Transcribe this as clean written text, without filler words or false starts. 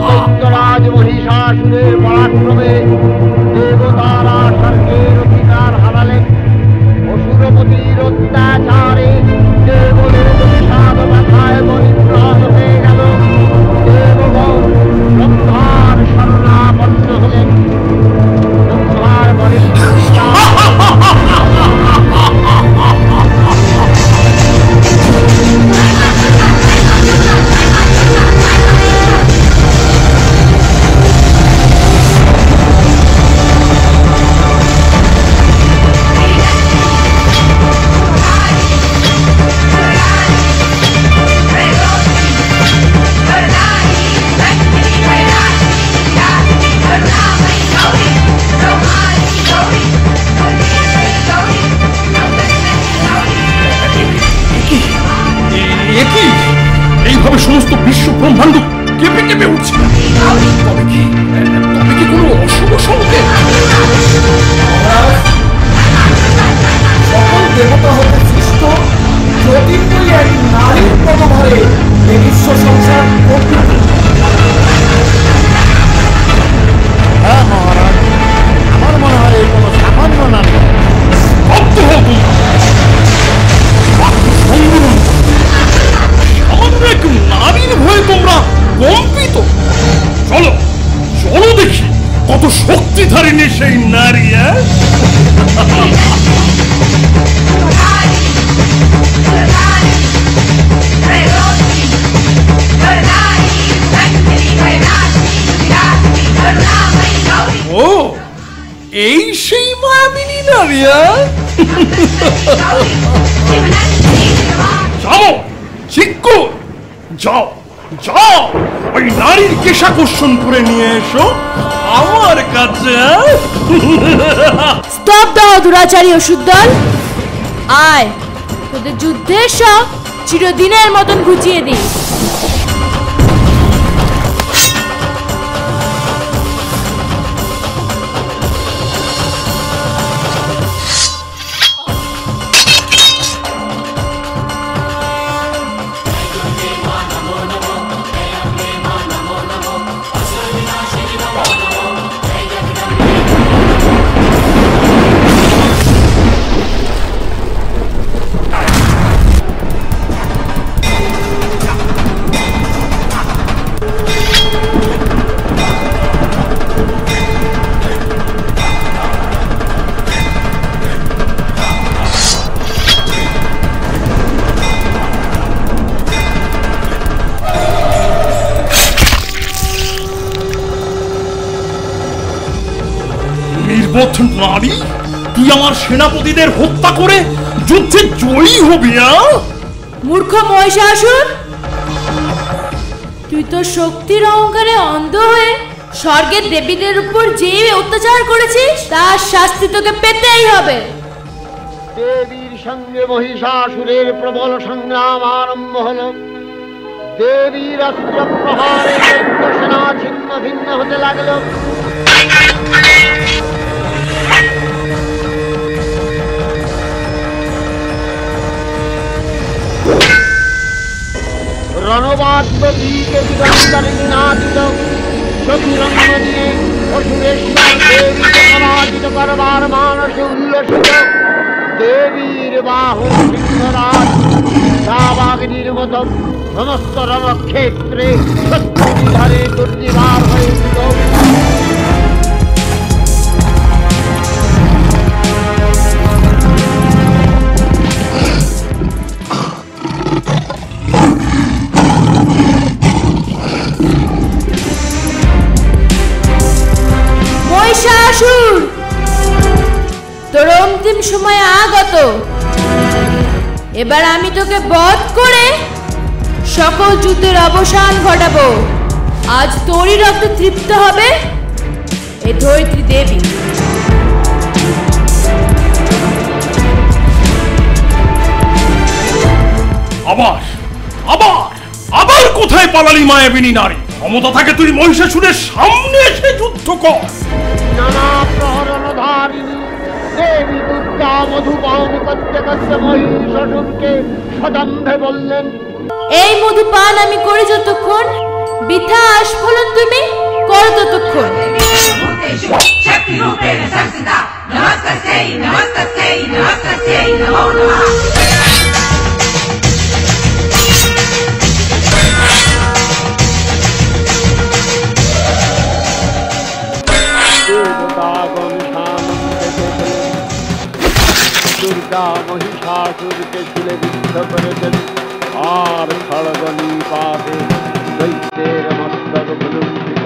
দৈত্যরাজ মহিষাসুরের পরাক্রমে দেবতারা স্বর্গের অধিকার হারালেন। অসুরপতির অত্যাচারে দেবদের বিষাদ ব্যথায় পরিত্রাণ হয়ে গেল। দেবগণ ব্রহ্মার শরণাপন্ন হলেন। ব্রহ্মার এইভাবে সমস্ত বিশ্ব ব্রহ্মাণ্ড কেঁপে কেঁপে উঠছে। তবে কি কোনো অশুভ সংকেত? সকল দেবতা হতে সৃষ্ট জ্যোতির্ময়ী এক নারীর পদভারে এই বিশ্ব সংসার কল্পিত। হ্যাঁ মহারাজ, আমার মনে হয় এই কোনো সামান্য নারী। নারীর ভয়ে তোমরা কম্পিত? চলো চলো দেখি কত শক্তিধারিণী সেই নারী। ও এই সেই মায়াবিনী নারী। যাও শিক্ষক, যাও যাও ওই নারীর কেশাকর্ষণ করে নিয়ে এসো আমার কাছে। স্তব্ধ দুরাচারী অসুর দল, আয় তোদের যুদ্ধের সব চিরদিনের মতন ঘুচিয়ে দিই। নারী, তুই আমার সেনাপতিদের হত্যা করে যুদ্ধে জয়ী হবি? মূর্খ মহিষাসুর, তুই তো শক্তির অহংকারে অন্ধ হয়ে স্বর্গের দেবীদের উপর যে অত্যাচার করেছিস তার শাস্তি তোকে পেতেই হবে। দেবীর সঙ্গে মহিষাসুরের প্রবল সংগ্রাম আরম্ভ হল। দেবীর অস্ত্র প্রহারে দৈত্য সেনা ছিন্ন ভিন্ন হতে লাগলো। রণবাদ্য দিকে দিগন্তরিণী নাচিত। সতীরঙ্গ নিয়ে অসুরেশ্বর দেবীকে পরাজিত করবার মানসে উল্লসিত। দেবীর বাহন সিংহরাজ দাবাগ্নির মতো সমস্ত রণক্ষেত্রে শত্রুবিধারে দুর্নিবার হয়েছিল। মহিষাসুর, তোর অন্তিম সময় আগত। এবার আমি তোকে বধ করে সকল যুদ্ধের অবসান ঘটাবো। আজ তোরই রক্তে তৃপ্ত হবে এ ধরিত্রী দেবী। আবার আবার আবার কোথায় পালালি মায়াবিনী নারী? ক্ষমতা থাকে তুই মহিষাসুরের সামনে এসে যুদ্ধ কর। নানা প্রহরণধারিণী দেবী দুর্গা মধুপান করতে করতে মহিষাসুরকে সদম্ভে বললেন, এই মধুপান আমি করি যতক্ষণ, বৃথা আস্ফলন তুমি করো ততক্ষণ। शक्तिरूपेण संस्थिता नमस्तस्यै नमस्तस्यै नमस्तस्यै नमो नमः। দুর্গা মহিষাসুরকে শুলে বিদ্ধ করেছেন, আর খড়গ নিপাতে দৈত্যের মস্তক ভুলুণ্ঠিত